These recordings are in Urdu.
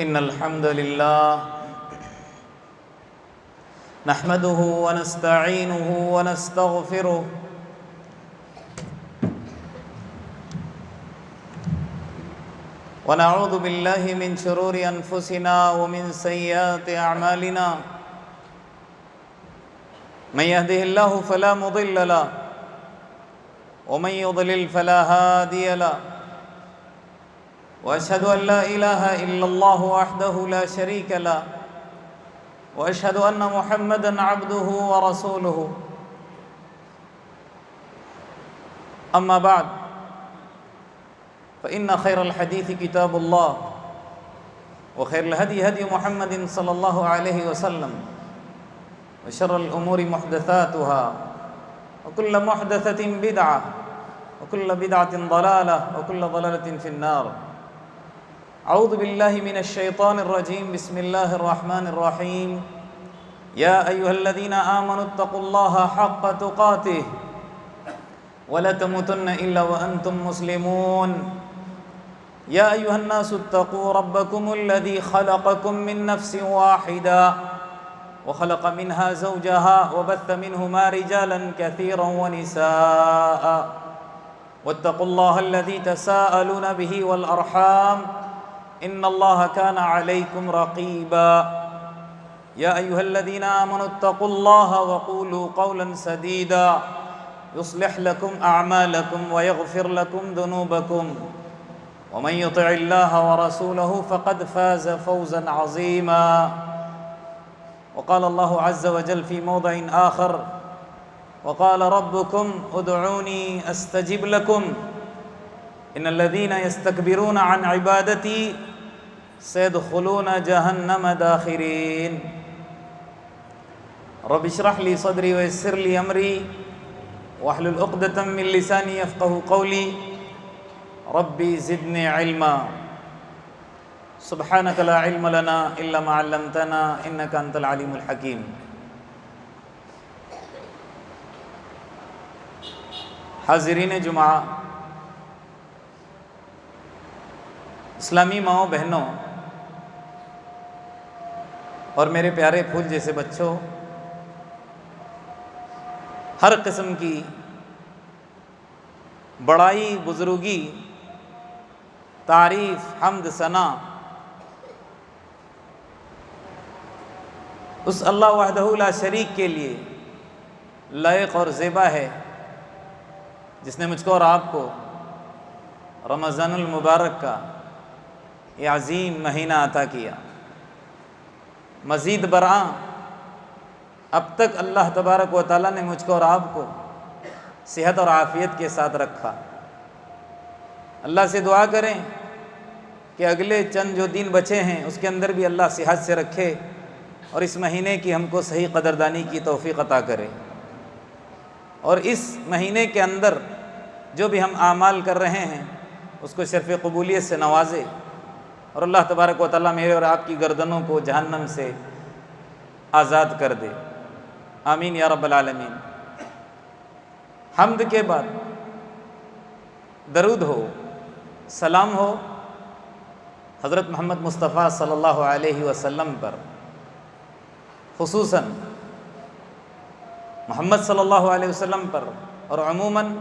إن الحمد لله نحمده ونستعينه ونستغفره ونعوذ بالله من شرور أنفسنا ومن سيئات أعمالنا من يهده الله فلا مضل له ومن يضلل فلا هادي له وأشهد أن لا إله إلا الله وحده لا شريك له وأشهد أن محمدًا عبده ورسوله أما بعد فإن خير الحديث كتاب الله وخير الهدي هدي محمد صلى الله عليه وسلم وشر الأمور محدثاتها وكل محدثة بدعة وكل بدعة ضلالة وكل ضلالة في النار. أعوذ بالله من الشيطان الرجيم. بسم الله الرحمن الرحيم. يا أيها الذين آمنوا اتقوا الله حق تقاته ولا تموتن إلا وأنتم مسلمون. يا أيها الناس اتقوا ربكم الذي خلقكم من نفس واحدة وخلق منها زوجها وبث منهما رجالا كثيرا ونساء واتقوا الله الذي تساءلون به والأرحام إن الله كان عليكم رقيبا. يا أيها الذين آمنوا اتقوا الله وقولوا قولا سديدا يصلح لكم أعمالكم ويغفر لكم ذنوبكم ومن يطع الله ورسوله فقد فاز فوزا عظيما. وقال الله عز وجل في موضع آخر وقال ربكم ادعوني أستجب لكم إن الذين يستكبرون عن عبادتي سيدخلون جهنم داخرين. رب اشرح لي صدري ويسر لي أمري واحلل عقدة من لساني يفقهوا قولي ربي زدني علما. سبحانك لا علم لنا إلا ما علمتنا إنك أنت العليم الحكيم. حاضرین جمعہ، اسلامی ماؤں بہنوں اور میرے پیارے پھول جیسے بچوں، ہر قسم کی بڑائی، بزرگی، تعریف، حمد، ثنا اس اللہ وحدہ لا شریک کے لیے لائق اور زیبا ہے، جس نے مجھ کو اور آپ کو رمضان المبارک کا یہ عظیم مہینہ عطا کیا. مزید برآں اب تک اللہ تبارک و تعالیٰ نے مجھ کو اور آپ کو صحت اور عافیت کے ساتھ رکھا. اللہ سے دعا کریں کہ اگلے چند جو دن بچے ہیں اس کے اندر بھی اللہ صحت سے رکھے اور اس مہینے کی ہم کو صحیح قدردانی کی توفیق عطا کرے، اور اس مہینے کے اندر جو بھی ہم اعمال کر رہے ہیں اس کو شرف قبولیت سے نوازے، اور اللہ تبارک و تعالیٰ میرے اور آپ کی گردنوں کو جہنم سے آزاد کر دے. آمین یا رب العالمین. حمد کے بعد درود ہو، سلام ہو حضرت محمد مصطفیٰ صلی اللہ علیہ وسلم پر، خصوصاً محمد صلی اللہ علیہ وسلم پر اور عموماً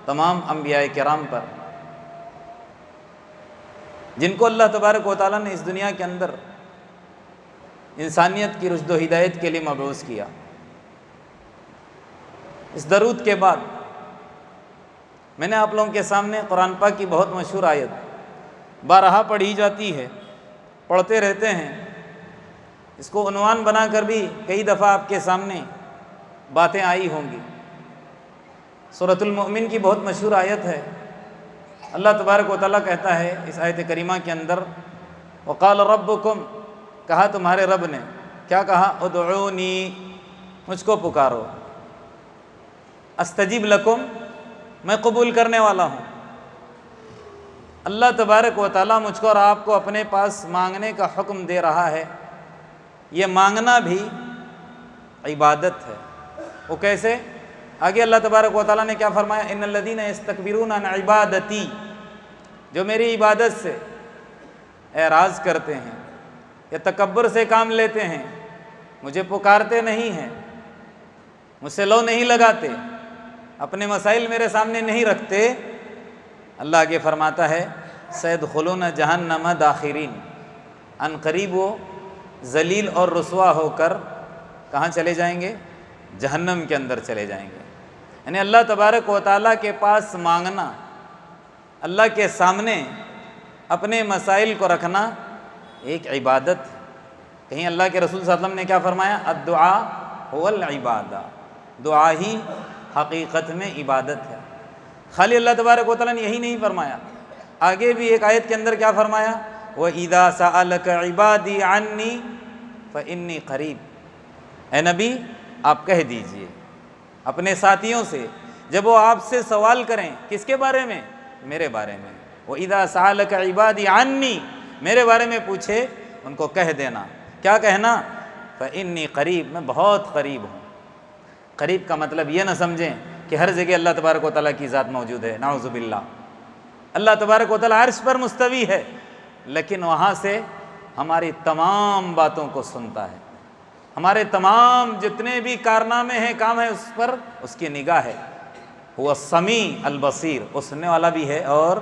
تمام انبیاء کرام پر، جن کو اللہ تبارک و تعالیٰ نے اس دنیا کے اندر انسانیت کی رشد و ہدایت کے لیے مبعوث کیا. اس درود کے بعد میں نے آپ لوگوں کے سامنے قرآن پاک کی بہت مشہور آیت بارہا پڑھی جاتی ہے، پڑھتے رہتے ہیں، اس کو عنوان بنا کر بھی کئی دفعہ آپ کے سامنے باتیں آئی ہوں گی. سورۃ المؤمن کی بہت مشہور آیت ہے. اللہ تبارک و تعالیٰ کہتا ہے اس آیت کریمہ کے اندر وقال ربکم، کہا تمہارے رب نے، کیا کہا؟ ادعونی، مجھ کو پکارو، استجب لکم، میں قبول کرنے والا ہوں. اللہ تبارک و تعالیٰ مجھ کو اور آپ کو اپنے پاس مانگنے کا حکم دے رہا ہے. یہ مانگنا بھی عبادت ہے. وہ کیسے؟ آگے اللہ تبارک و تعالیٰ نے کیا فرمایا؟ ان الذین یستکبرون عن عبادتی، جو میری عبادت سے اعراض کرتے ہیں، یا تکبر سے کام لیتے ہیں، مجھے پکارتے نہیں ہیں، مجھ سے لو نہیں لگاتے، اپنے مسائل میرے سامنے نہیں رکھتے، اللہ آگے فرماتا ہے سیدخلون جہنم داخرین، ان قریب وہ ذلیل اور رسوا ہو کر کہاں چلے جائیں گے؟ جہنم کے اندر چلے جائیں گے۔ یعنی اللہ تبارک و تعالیٰ کے پاس مانگنا، اللہ کے سامنے اپنے مسائل کو رکھنا ایک عبادت ہے۔ کہیں اللہ کے رسول صلی اللہ علیہ وسلم نے کیا فرمایا؟ الدعاء هو العبادہ، دعا ہی حقیقت میں عبادت ہے۔ خالی اللہ تبارک و تعالیٰ نے یہی نہیں فرمایا، آگے بھی ایک آیت کے اندر کیا فرمایا؟ وَإِذَا سَأَلَكَ عِبَادِي عَنِّي فَإِنِّي قَرِيب، اے نبی آپ کہہ دیجئے اپنے ساتھیوں سے جب وہ آپ سے سوال کریں، کس کے بارے میں؟ میرے بارے میں۔ وَإِذَا سَأَلَكَ عِبَادِي عَنِّي، میرے بارے میں پوچھے ان کو کہہ دینا، کیا کہنا؟ فَإِنِّي قَرِيب، میں بہت قریب ہوں۔ قریب کا مطلب یہ نہ سمجھیں کہ ہر جگہ اللہ تبارک و تعالیٰ کی ذات موجود ہے، نعوذ باللہ۔ اللہ تبارک و تعالیٰ عرش پر مستوی ہے، لیکن وہاں سے ہماری تمام باتوں کو سنتا ہے، ہمارے تمام جتنے بھی کارنامے ہیں، کام ہیں، اس پر اس کی نگاہ ہے۔ وہ السمیع البصیر، وہ سننے والا بھی ہے اور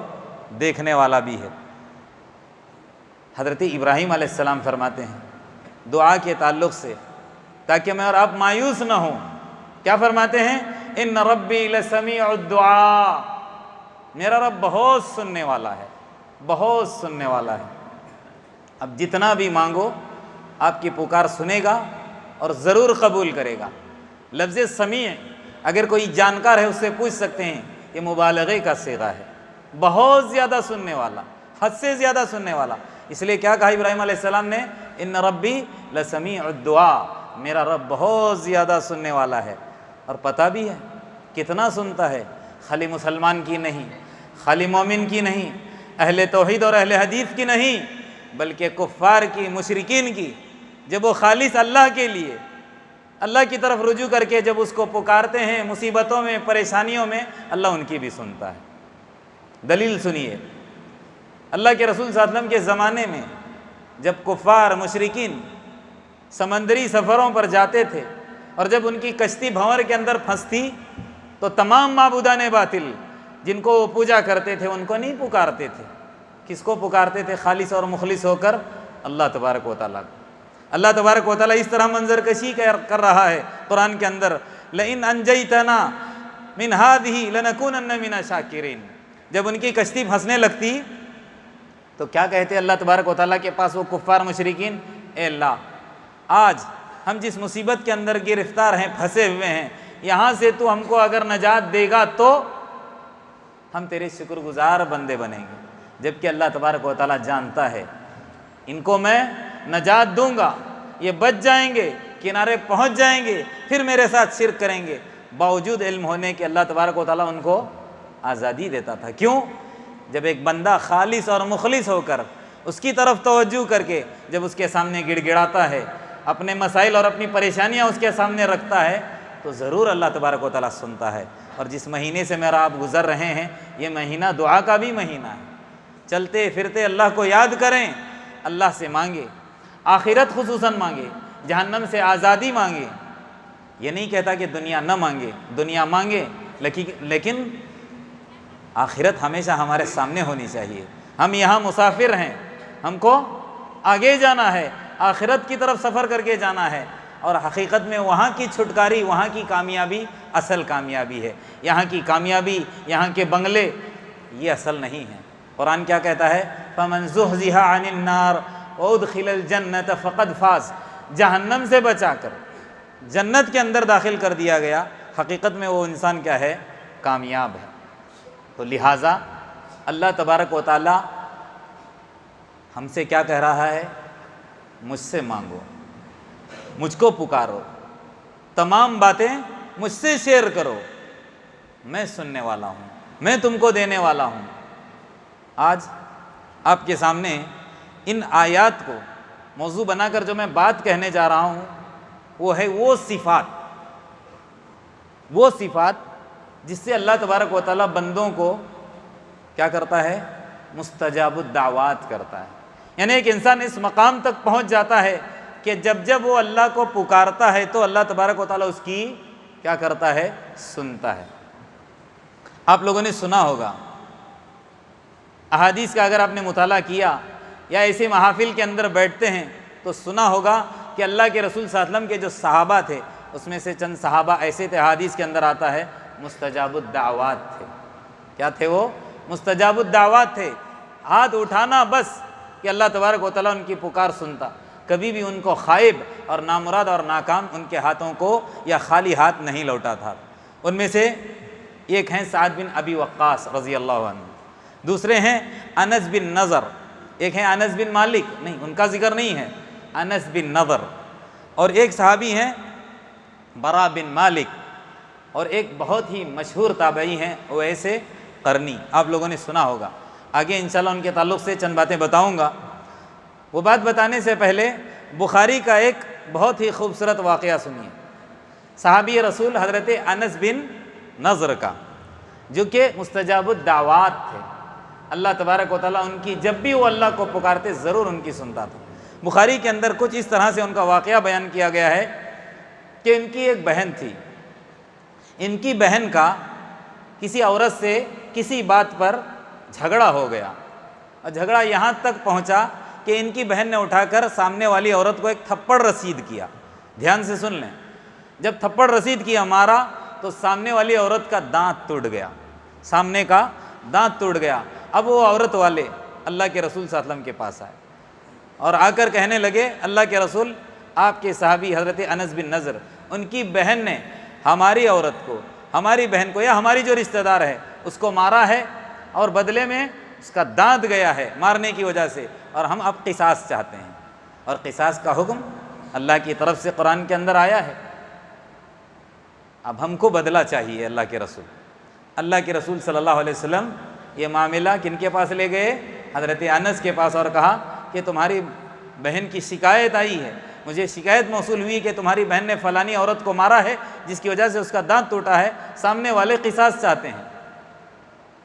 دیکھنے والا بھی ہے۔ حضرت ابراہیم علیہ السلام فرماتے ہیں دعا کے تعلق سے، تاکہ میں اور آپ مایوس نہ ہوں، کیا فرماتے ہیں؟ ان ربی لسمیع الدعاء، میرا رب بہت سننے والا ہے، بہت سننے والا ہے۔ اب جتنا بھی مانگو آپ کی پکار سنے گا اور ضرور قبول کرے گا۔ لفظ سمیع اگر کوئی جانکار ہے اس سے پوچھ سکتے ہیں، یہ مبالغے کا صیغہ ہے، بہت زیادہ سننے والا، حد سے زیادہ سننے والا۔ اس لیے کیا کہا ابراہیم علیہ السلام نے؟ ان ربی لسمیع الدعاء، میرا رب بہت زیادہ سننے والا ہے۔ اور پتہ بھی ہے کتنا سنتا ہے، خالی مسلمان کی نہیں، خالی مومن کی نہیں، اہل توحید اور اہل حدیث کی نہیں، بلکہ کفار کی، مشرکین کی۔ جب وہ خالص اللہ کے لیے، اللہ کی طرف رجوع کر کے جب اس کو پکارتے ہیں مصیبتوں میں، پریشانیوں میں، اللہ ان کی بھی سنتا ہے۔ دلیل سنیے، اللہ کے رسول صلی اللہ علیہ وسلم کے زمانے میں جب کفار مشرکین سمندری سفروں پر جاتے تھے اور جب ان کی کشتی بھنور کے اندر پھنستی تو تمام معبودان باطل جن کو وہ پوجا کرتے تھے ان کو نہیں پکارتے تھے، کس کو پکارتے تھے؟ خالص اور مخلص ہو کر اللہ تبارک و تعالیٰ کو۔ اللہ تبارک و تعالیٰ اس طرح منظر کشی کر رہا ہے قرآن کے اندر، لئن انجیتنا من ہذہ لنکونن من الشاکرین۔ جب ان کی کشتی پھنسنے لگتی تو کیا کہتے اللہ تبارک و تعالیٰ کے پاس وہ کفار مشرکین؟ اے اللہ، آج ہم جس مصیبت کے اندر گرفتار ہیں، پھنسے ہوئے ہیں، یہاں سے تو ہم کو اگر نجات دے گا تو ہم تیرے شکر گزار بندے بنیں گے۔ جبکہ اللہ تبارک و تعالیٰ جانتا ہے ان کو میں نجات دوں گا، یہ بچ جائیں گے، کنارے پہنچ جائیں گے، پھر میرے ساتھ شرک کریں گے، باوجود علم ہونے کہ اللہ تبارک و تعالیٰ ان کو آزادی دیتا تھا۔ کیوں؟ جب ایک بندہ خالص اور مخلص ہو کر اس کی طرف توجہ کر کے جب اس کے سامنے گڑ گڑاتا ہے، اپنے مسائل اور اپنی پریشانیاں اس کے سامنے رکھتا ہے، تو ضرور اللہ تبارک و تعالیٰ سنتا ہے۔ اور جس مہینے سے میرا آپ گزر رہے ہیں، یہ مہینہ دعا کا بھی مہینہ ہے۔ چلتے پھرتے اللہ کو یاد کریں، اللہ سے مانگے، آخرت خصوصاً مانگے، جہنم سے آزادی مانگے۔ یہ نہیں کہتا کہ دنیا نہ مانگے، دنیا مانگے، لیکن آخرت ہمیشہ ہمارے سامنے ہونی چاہیے۔ ہم یہاں مسافر ہیں، ہم کو آگے جانا ہے، آخرت کی طرف سفر کر کے جانا ہے، اور حقیقت میں وہاں کی چھٹکاری، وہاں کی کامیابی اصل کامیابی ہے۔ یہاں کی کامیابی، یہاں کے بنگلے، یہ اصل نہیں ہے۔ قرآن کیا کہتا ہے؟ فَمَنْ زُحْزِحَ عَنِ النَّارِ وَأُدْخِلَ الْجَنَّةَ فَقَدْ فَازَ، جہنم سے بچا کر جنت کے اندر داخل کر دیا گیا، حقیقت میں وہ انسان کیا ہے؟ کامیاب ہے۔ تو لہٰذا اللہ تبارک و تعالیٰ ہم سے کیا کہہ رہا ہے؟ مجھ سے مانگو، مجھ کو پکارو، تمام باتیں مجھ سے شیئر کرو، میں سننے والا ہوں، میں تم کو دینے والا ہوں۔ آج آپ کے سامنے ان آیات کو موضوع بنا کر جو میں بات کہنے جا رہا ہوں، وہ ہے وہ صفات جس سے اللہ تبارک و تعالیٰ بندوں کو کیا کرتا ہے؟ مستجاب الدعوات کرتا ہے۔ یعنی ایک انسان اس مقام تک پہنچ جاتا ہے کہ جب وہ اللہ کو پکارتا ہے تو اللہ تبارک و تعالیٰ اس کی کیا کرتا ہے؟ سنتا ہے۔ آپ لوگوں نے سنا ہوگا، احادیث کا اگر آپ نے مطالعہ کیا یا ایسے محافل کے اندر بیٹھتے ہیں تو سنا ہوگا کہ اللہ کے رسول صلی اللہ علیہ وسلم کے جو صحابہ تھے اس میں سے چند صحابہ ایسے تھے، حدیث کے اندر آتا ہے مستجاب الدعوات تھے۔ کیا تھے وہ؟ مستجاب الدعوات تھے، ہاتھ اٹھانا بس کہ اللہ تبارک و تعالیٰ ان کی پکار سنتا، کبھی بھی ان کو خائب اور نامراد اور ناکام ان کے ہاتھوں کو یا خالی ہاتھ نہیں لوٹا تھا۔ ان میں سے ایک ہیں سعد بن ابی وقاص رضی اللہ عنہ، دوسرے ہیں انس بن نضر، ایک ہیں انس بن مالک، نہیں ان کا ذکر نہیں ہے، انس بن نضر، اور ایک صحابی ہیں برا بن مالک، اور ایک بہت ہی مشہور تابعی ہیں اویس قرنی، آپ لوگوں نے سنا ہوگا۔ آگے انشاءاللہ ان کے تعلق سے چند باتیں بتاؤں گا۔ وہ بات بتانے سے پہلے بخاری کا ایک بہت ہی خوبصورت واقعہ سنیے، صحابی رسول حضرت انس بن نضر کا، جو کہ مستجاب الدعوات تھے۔ اللہ تبارک و تعالیٰ ان کی جب بھی وہ اللہ کو پکارتے ضرور ان کی سنتا تھا۔ بخاری کے اندر کچھ اس طرح سے ان کا واقعہ بیان کیا گیا ہے کہ ان کی ایک بہن تھی، ان کی بہن کا کسی عورت سے کسی بات پر جھگڑا ہو گیا، اور جھگڑا یہاں تک پہنچا کہ ان کی بہن نے اٹھا کر سامنے والی عورت کو ایک تھپڑ رسید کیا۔ دھیان سے سن لیں، جب تھپڑ رسید کیا، مارا، تو سامنے والی عورت کا دانت ٹوٹ گیا، سامنے کا دانت ٹوٹ گیا۔ اب وہ عورت والے اللہ کے رسول صلی اللہ علیہ وسلم کے پاس آئے اور آ کر کہنے لگے، اللہ کے رسول، آپ کے صحابی حضرت انس بن نضر، ان کی بہن نے ہماری عورت کو، ہماری بہن کو یا ہماری جو رشتہ دار ہے اس کو مارا ہے، اور بدلے میں اس کا دانت گیا ہے مارنے کی وجہ سے، اور ہم اب قصاص چاہتے ہیں۔ اور قصاص کا حکم اللہ کی طرف سے قرآن کے اندر آیا ہے، اب ہم کو بدلہ چاہیے۔ اللہ کے رسول صلی اللہ علیہ وسلم یہ معاملہ کن کے پاس لے گئے؟ حضرت انس کے پاس، اور کہا کہ تمہاری بہن کی شکایت آئی ہے، مجھے شکایت موصول ہوئی کہ تمہاری بہن نے فلانی عورت کو مارا ہے جس کی وجہ سے اس کا دانت ٹوٹا ہے، سامنے والے قصاص چاہتے ہیں۔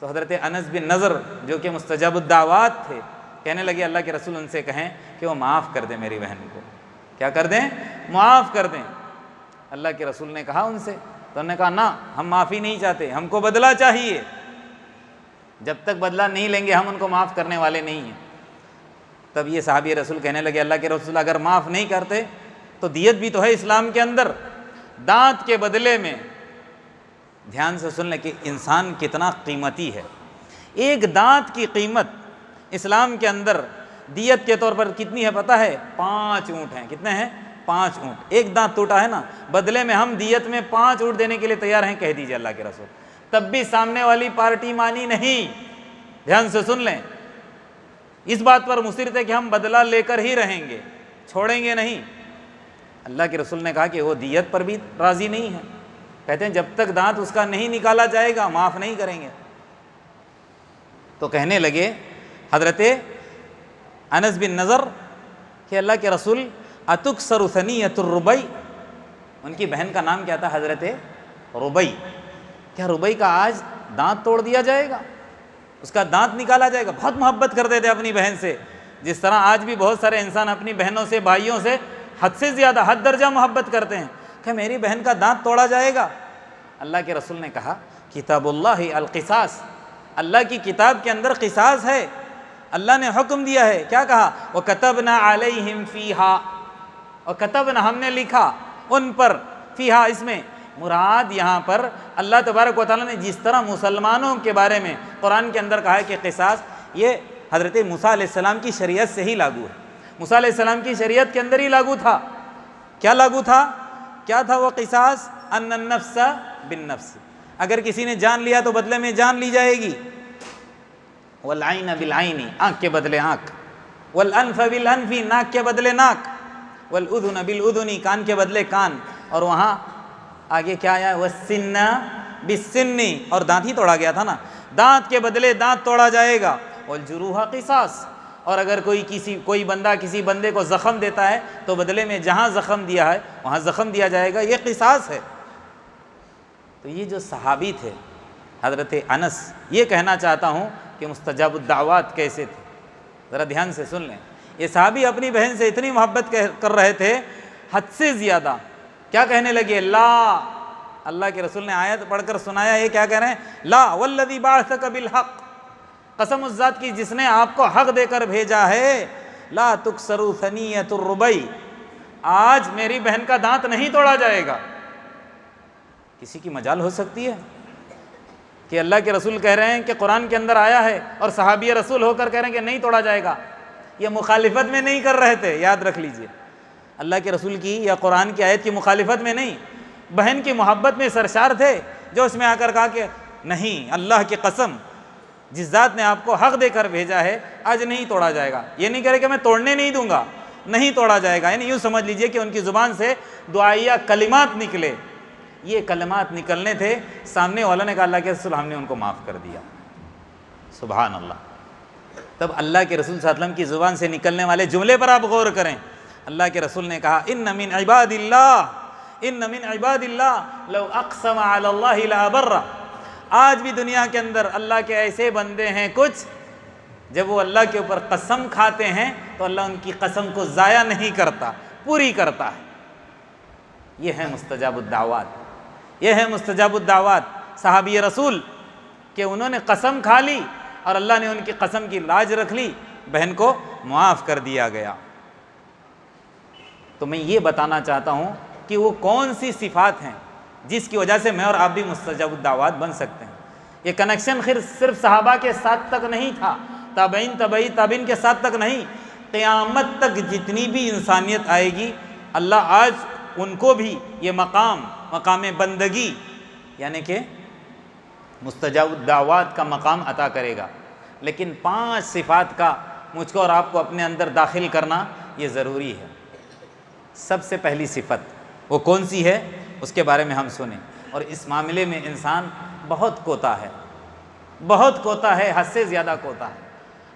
تو حضرت انس بن نضر جو کہ مستجاب الدعوات تھے کہنے لگے، اللہ کے رسول ان سے کہیں کہ وہ معاف کر دیں میری بہن کو۔ کیا کر دیں؟ معاف کر دیں۔ اللہ کے رسول نے کہا ان سے، تو انہوں نے کہا نہ، ہم معافی نہیں چاہتے، ہم کو بدلہ چاہیے، جب تک بدلہ نہیں لیں گے ہم ان کو معاف کرنے والے نہیں ہیں۔ تب یہ صحابی رسول کہنے لگے، اللہ کے رسول اگر معاف نہیں کرتے تو دیت بھی تو ہے اسلام کے اندر، دانت کے بدلے میں۔ دھیان سے سن لیں کہ انسان کتنا قیمتی ہے، ایک دانت کی قیمت اسلام کے اندر دیت کے طور پر کتنی ہے پتہ ہے؟ 5 اونٹ ہیں۔ کتنے ہیں؟ 5 اونٹ۔ ایک دانت ٹوٹا ہے نا، بدلے میں ہم دیت میں 5 اونٹ دینے کے لیے تیار ہیں، کہہ دیجئے اللہ کے رسول۔ تب بھی سامنے والی پارٹی مانی نہیں۔ دھیان سے سن لیں، اس بات پر مصر تھے کہ ہم بدلہ لے کر ہی رہیں گے، چھوڑیں گے نہیں۔ اللہ کے رسول نے کہا کہ وہ دیت پر بھی راضی نہیں ہے، کہتے ہیں جب تک دانت اس کا نہیں نکالا جائے گا معاف نہیں کریں گے۔ تو کہنے لگے حضرت انس بن نضر کہ اللہ کے رسول اتکسر ثنیۃ الربیع، ان کی بہن کا نام کیا تھا؟ حضرت ربیع۔ کیا ربیع کا آج دانت توڑ دیا جائے گا؟ اس کا دانت نکالا جائے گا؟ بہت محبت کرتے تھے اپنی بہن سے، جس طرح آج بھی بہت سارے انسان اپنی بہنوں سے، بھائیوں سے حد سے زیادہ، حد درجہ محبت کرتے ہیں، کہ میری بہن کا دانت توڑا جائے گا؟ اللہ کے رسول نے کہا کتاب اللہ القصاص، اللہ کی کتاب کے اندر قصاص ہے، اللہ نے حکم دیا ہے۔ کیا کہا؟ وَكَتَبْنَا عَلَيْهِمْ فِيهَا، اور کتبنا ہم نے لکھا ان پر، فیہا اس میں مراد یہاں پر اللہ تبارک و تعالیٰ نے جس طرح مسلمانوں کے بارے میں قرآن کے اندر کہا ہے کہ قصاص، یہ حضرت موسیٰ علیہ السلام کی شریعت سے ہی لاگو ہے، موسیٰ علیہ السلام کی شریعت کے اندر ہی لاگو تھا۔ کیا لاگو تھا؟ کیا تھا وہ قصاص؟ ان النفس بالنفس، اگر کسی نے جان لیا تو بدلے میں جان لی جائے گی۔ والعین بالعین، آنکھ کے بدلے آنکھ۔ والانف بالانف، ناک کے بدلے ناک۔ والاذن بالاذن، کان کے بدلے کان۔ اور وہاں آگے کیا آیا؟ والسن بالسن، اور دانت ہی توڑا گیا تھا نا، دانت کے بدلے دانت توڑا جائے گا۔ والجروح قصاص، اور اگر کوئی بندہ کسی بندے کو زخم دیتا ہے تو بدلے میں جہاں زخم دیا ہے وہاں زخم دیا جائے گا، یہ قصاص ہے۔ تو یہ جو صحابی تھے حضرت انس، یہ کہنا چاہتا ہوں کہ مستجاب الدعوات کیسے تھے، ذرا دھیان سے سن لیں۔ یہ صحابی اپنی بہن سے اتنی محبت کر رہے تھے حد سے زیادہ، کیا کہنے لگے؟ لا، اللہ کے رسول نے آیت پڑھ کر سنایا، یہ کیا کہہ رہے ہیں؟ لا والذی بعثک بالحق، قسم اس ذات کی جس نے آپ کو حق دے کر بھیجا ہے، لا تکسر ثنیۃ الربیع، آج میری بہن کا دانت نہیں توڑا جائے گا۔ کسی کی مجال ہو سکتی ہے کہ اللہ کے رسول کہہ رہے ہیں کہ قرآن کے اندر آیا ہے اور صحابی رسول ہو کر کہہ رہے ہیں کہ نہیں توڑا جائے گا؟ یہ مخالفت میں نہیں کر رہے تھے، یاد رکھ لیجئے، اللہ کے رسول کی یا قرآن کی آیت کی مخالفت میں نہیں، بہن کی محبت میں سرشار تھے، جو اس میں آ کر کہا کہ نہیں، اللہ کی قسم جس ذات نے آپ کو حق دے کر بھیجا ہے آج نہیں توڑا جائے گا۔ یہ نہیں کہہ رہے کہ میں توڑنے نہیں دوں گا، نہیں توڑا جائے گا، یعنی یوں سمجھ لیجئے کہ ان کی زبان سے دعائیہ کلمات نکلے، یہ کلمات نکلنے تھے، سامنے والوں نے کہا اللہ کے رسول ہم نے ان کو معاف کر دیا۔ سبحان اللہ۔ تب اللہ کے رسول صلی اللہ علیہ وسلم کی زبان سے نکلنے والے جملے پر آپ غور کریں، اللہ کے رسول نے کہا ان من عباد اللہ لو اقسم علی اللہ لابرہ، آج بھی دنیا کے اندر اللہ کے ایسے بندے ہیں کچھ، جب وہ اللہ کے اوپر قسم کھاتے ہیں تو اللہ ان کی قسم کو ضائع نہیں کرتا، پوری کرتا ہے۔ یہ ہے مستجاب الدعوات، یہ ہے مستجاب الدعوات، صحابی رسول کہ انہوں نے قسم کھا لی اور اللہ نے ان کی قسم کی لاج رکھ لی، بہن کو معاف کر دیا گیا۔ تو میں یہ بتانا چاہتا ہوں کہ وہ کون سی صفات ہیں جس کی وجہ سے میں اور آپ بھی مستجاب الدعوات بن سکتے ہیں۔ یہ کنیکشن صرف صحابہ کے ساتھ تک نہیں تھا، تابعین تابعین کے ساتھ تک نہیں، قیامت تک جتنی بھی انسانیت آئے گی اللہ آج ان کو بھی یہ مقام بندگی یعنی کہ مستجاب الدعوات کا مقام عطا کرے گا۔ لیکن 5 صفات کا مجھ کو اور آپ کو اپنے اندر داخل کرنا یہ ضروری ہے۔ سب سے پہلی صفت وہ کون سی ہے اس کے بارے میں ہم سنیں، اور اس معاملے میں انسان بہت کوتا ہے، بہت کوتا ہے، حد سے زیادہ کوتا ہے۔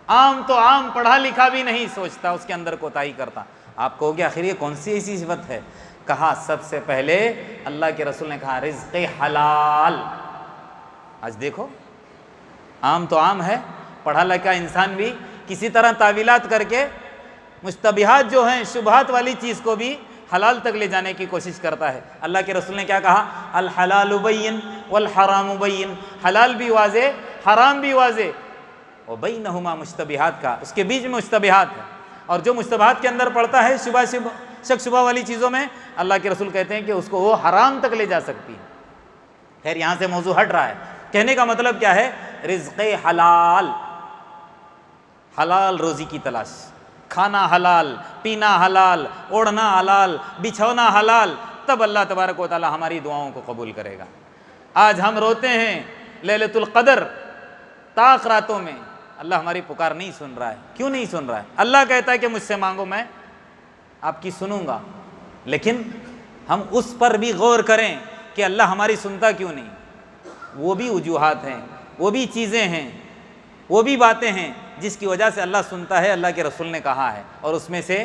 عام تو عام پڑھا لکھا بھی نہیں سوچتا، اس کے اندر کوتاہی کرتا۔ آپ کہو گے آخر یہ کون سی ایسی صفت ہے؟ کہا سب سے پہلے اللہ کے رسول نے کہا رزق حلال۔ آج دیکھو عام تو عام ہے، پڑھا لکھا انسان بھی کسی طرح تعویلات کر کے مشتبہات جو ہیں شبہات والی چیز کو بھی حلال تک لے جانے کی کوشش کرتا ہے۔ اللہ کے رسول نے کیا کہا؟ الحلال بین والحرام بین، حلال بھی واضح حرام بھی واضح، وبینہما مشتبہات کا، اس کے بیچ میں مشتبہات ہے، اور جو مشتبہات کے اندر پڑتا ہے شک شبہ والی چیزوں میں، اللہ کے رسول کہتے ہیں کہ اس کو وہ حرام تک لے جا سکتی ہے۔ خیر یہاں سے موضوع ہٹ رہا ہے، کہنے کا مطلب کیا ہے؟ رزق حلال، حلال روزی کی تلاش، کھانا حلال، پینا حلال، اوڑھنا حلال، بچھونا حلال، تب اللہ تبارک و تعالی ہماری دعاؤں کو قبول کرے گا۔ آج ہم روتے ہیں لیلۃ القدر طاق راتوں میں، اللہ ہماری پکار نہیں سن رہا ہے۔ کیوں نہیں سن رہا ہے؟ اللہ کہتا ہے کہ مجھ سے مانگو میں آپ کی سنوں گا، لیکن ہم اس پر بھی غور کریں کہ اللہ ہماری سنتا کیوں نہیں۔ وہ بھی وجوہات ہیں، وہ بھی چیزیں ہیں، وہ بھی باتیں ہیں جس کی وجہ سے اللہ سنتا ہے، اللہ کے رسول نے کہا ہے، اور اس میں سے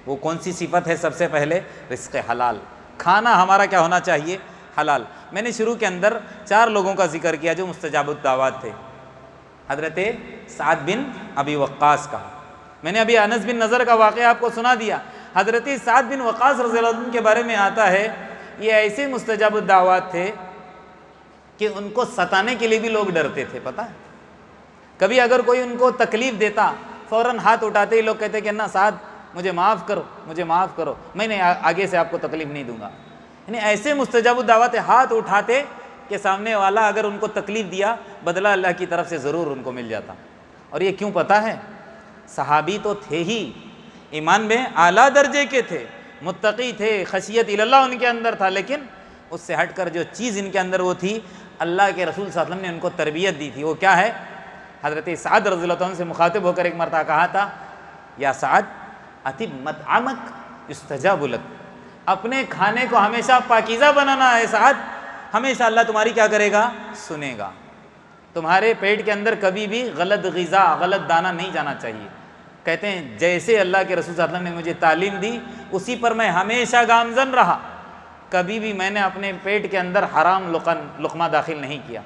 وہ کون سی صفت ہے؟ سب سے پہلے رزق حلال، کھانا ہمارا کیا ہونا چاہیے؟ حلال۔ میں نے شروع کے اندر 4 لوگوں کا ذکر کیا جو مستجاب الدعوات تھے۔ حضرت سعد بن ابی وقاص کا، میں نے ابھی انس بن نضر کا واقعہ آپ کو سنا دیا۔ حضرت سعد بن وقاص رضی اللہ عنہ کے بارے میں آتا ہے یہ ایسے مستجاب الدعوات تھے کہ ان کو ستانے کے لیے بھی لوگ ڈرتے تھے، پتہ ہے؟ کبھی اگر کوئی ان کو تکلیف دیتا فوراً ہاتھ اٹھاتے ہی لوگ کہتے کہ نہ سعد مجھے معاف کرو، مجھے معاف کرو، میں نے آگے سے آپ کو تکلیف نہیں دوں گا۔ یعنی ایسے مستجاب الدعوات ہاتھ اٹھاتے کہ سامنے والا اگر ان کو تکلیف دیا بدلہ اللہ کی طرف سے ضرور ان کو مل جاتا۔ اور یہ کیوں پتہ ہے؟ صحابی تو تھے ہی، ایمان میں اعلیٰ درجے کے تھے، متقی تھے، خشیت اللہ ان کے اندر تھا، لیکن اس سے ہٹ کر جو چیز ان کے اندر وہ تھی، اللہ کے رسول صلی اللہ علیہ وسلم نے ان کو تربیت دی تھی۔ وہ کیا ہے؟ حضرت سعد رضی اللہ عنہ سے مخاطب ہو کر ایک مرتبہ کہا تھا یا سعد اتب مطعمک یستجاب لک، اپنے کھانے کو ہمیشہ پاکیزہ بنانا ہے سعد، ہمیشہ اللہ تمہاری کیا کرے گا؟ سنے گا۔ تمہارے پیٹ کے اندر کبھی بھی غلط غذا، غلط دانہ نہیں جانا چاہیے۔ کہتے ہیں جیسے اللہ کے رسول صلی اللہ علیہ وسلم نے مجھے تعلیم دی اسی پر میں ہمیشہ گامزن رہا، کبھی بھی میں نے اپنے پیٹ کے اندر حرام لقمہ داخل نہیں کیا۔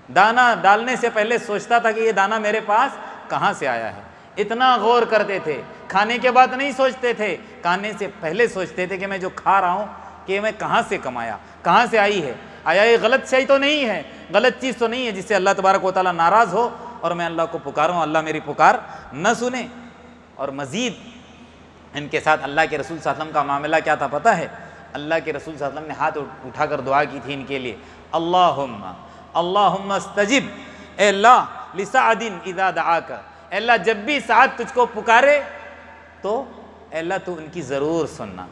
دانہ ڈالنے سے پہلے سوچتا تھا کہ یہ دانہ میرے پاس کہاں سے آیا ہے، اتنا غور کرتے تھے، کھانے کے بعد نہیں سوچتے تھے، کھانے سے پہلے سوچتے تھے کہ میں جو کھا رہا ہوں کہ میں کہاں سے کمایا، کہاں سے آئی ہے، آیا یہ غلط شے تو نہیں ہے، غلط چیز تو نہیں ہے جس سے اللہ تبارک و تعالیٰ ناراض ہو اور میں اللہ کو پکاروں، اللہ میری پکار نہ سنے۔ اور مزید ان کے ساتھ اللہ کے رسول صلی اللہ علیہ وسلم کا معاملہ کیا تھا پتہ ہے؟ اللہ کے رسول صلی اللہ علیہ وسلم نے ہاتھ اٹھا کر دعا کی تھی ان کے لیے، اللہم استجب، اے اللہ لسعد اذا دعاک، اے اللہ جب بھی سعد تجھ کو پکارے تو اے اللہ تو ان کی ضرور سننا،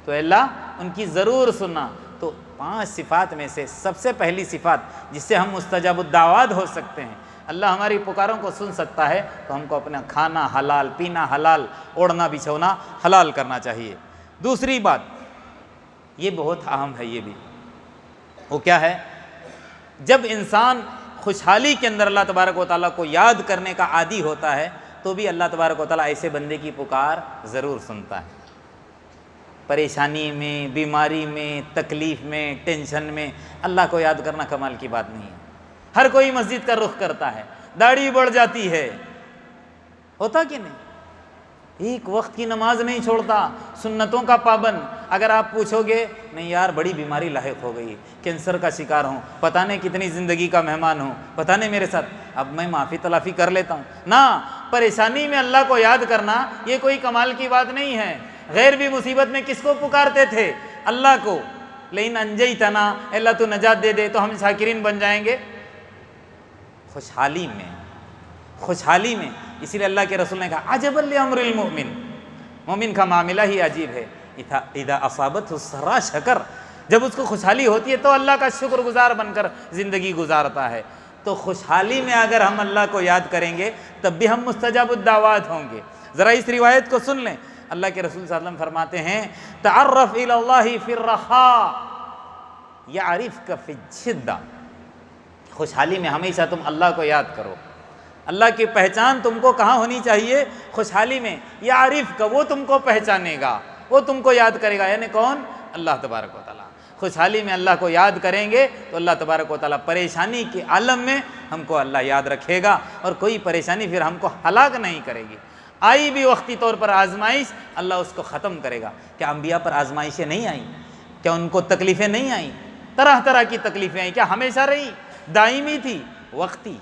تو اے اللہ ان کی ضرور سننا۔ تو 5 صفات میں سے سب سے پہلی صفات جس سے ہم مستجاب الدعوات ہو سکتے ہیں، اللہ ہماری پکاروں کو سن سکتا ہے، تو ہم کو اپنا کھانا حلال، پینا حلال، اوڑھنا بچھونا حلال کرنا چاہیے۔ دوسری بات یہ بہت اہم ہے، یہ بھی وہ کیا ہے؟ جب انسان خوشحالی کے اندر اللہ تبارک و تعالیٰ کو یاد کرنے کا عادی ہوتا ہے تو بھی اللہ تبارک و تعالیٰ ایسے بندے کی پکار ضرور سنتا ہے۔ پریشانی میں، بیماری میں، تکلیف میں، ٹینشن میں اللہ کو یاد کرنا کمال کی بات نہیں ہے۔ ہر کوئی مسجد کا رخ کرتا ہے، داڑھی بڑھ جاتی ہے، ہوتا کہ نہیں؟ ایک وقت کی نماز نہیں چھوڑتا، سنتوں کا پابند۔ اگر آپ پوچھو گے نہیں یار بڑی بیماری لاحق ہو گئی، کینسر کا شکار ہوں، پتہ نہیں کتنی زندگی کا مہمان ہوں، پتہ نہیں میرے ساتھ، اب میں معافی تلافی کر لیتا ہوں نا۔ پریشانی میں اللہ کو یاد کرنا یہ کوئی کمال کی بات نہیں ہے۔ غیر بھی مصیبت میں کس کو پکارتے تھے؟ اللہ کو۔ لیکن انجیتنا، اللہ تو نجات دے دے تو ہم شاکرین بن جائیں گے۔ خوشحالی میں، خوشحالی میں، اسی لیے اللہ کے رسول نے کہا عجبا لامر المؤمن، مومن کا معاملہ ہی عجیب ہے، اذا اصابتہ السراء شکر، جب اس کو خوشحالی ہوتی ہے تو اللہ کا شکر گزار بن کر زندگی گزارتا ہے۔ تو خوشحالی میں اگر ہم اللہ کو یاد کریں گے تب بھی ہم مستجاب الدعوات ہوں گے۔ ذرا اس روایت کو سن لیں، اللہ کے رسول صلی اللہ علیہ وسلم فرماتے ہیں تعرف الی اللہ فی الرخاء یعرفک فی الشدہ، خوشحالی میں ہمیشہ تم اللہ کو یاد کرو۔ اللہ کی پہچان تم کو کہاں ہونی چاہیے؟ خوشحالی میں۔ یعرفک، وہ تم کو پہچانے گا، وہ تم کو یاد کرے گا، یعنی کون؟ اللہ تبارک و تعالیٰ۔ خوشحالی میں اللہ کو یاد کریں گے تو اللہ تبارک و تعالیٰ پریشانی کے عالم میں ہم کو اللہ یاد رکھے گا، اور کوئی پریشانی پھر ہم کو ہلاک نہیں کرے گی۔ آئی بھی وقتی طور پر آزمائش، اللہ اس کو ختم کرے گا۔ کیا انبیاء پر آزمائشیں نہیں آئیں؟ کیا ان کو تکلیفیں نہیں آئیں؟ طرح طرح کی تکلیفیں آئیں، کیا ہمیشہ رہی؟ دائمی تھی؟ وقتی،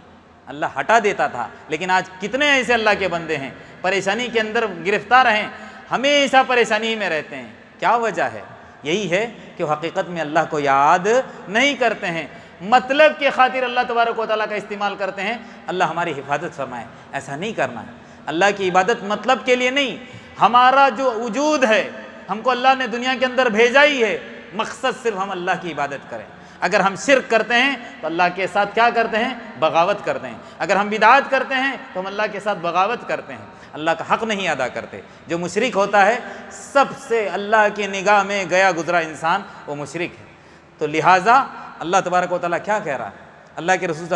اللہ ہٹا دیتا تھا۔ لیکن آج کتنے ایسے اللہ کے بندے ہیں پریشانی کے اندر گرفتار ہیں، ہمیشہ پریشانی میں رہتے ہیں۔ کیا وجہ ہے؟ یہی ہے کہ وہ حقیقت میں اللہ کو یاد نہیں کرتے ہیں، مطلب کے خاطر اللہ تبارک و تعالیٰ کا استعمال کرتے ہیں۔ اللہ ہماری حفاظت فرمائے، ایسا نہیں کرنا ہے۔ اللہ کی عبادت مطلب کے لیے نہیں، ہمارا جو وجود ہے، ہم کو اللہ نے دنیا کے اندر بھیجا ہی ہے، مقصد صرف ہم اللہ کی عبادت کریں۔ اگر ہم شرک کرتے ہیں تو اللہ کے ساتھ کیا کرتے ہیں؟ بغاوت کرتے ہیں۔ اگر ہم بدعات کرتے ہیں تو ہم اللہ کے ساتھ بغاوت کرتے ہیں، اللہ کا حق نہیں ادا کرتے۔ جو مشرک ہوتا ہے سب سے اللہ کی نگاہ میں گیا گزرا انسان وہ مشرک ہے۔ تو لہٰذا اللہ تبارک و تعالیٰ کیا کہہ رہا ہے؟ اللہ کے رسول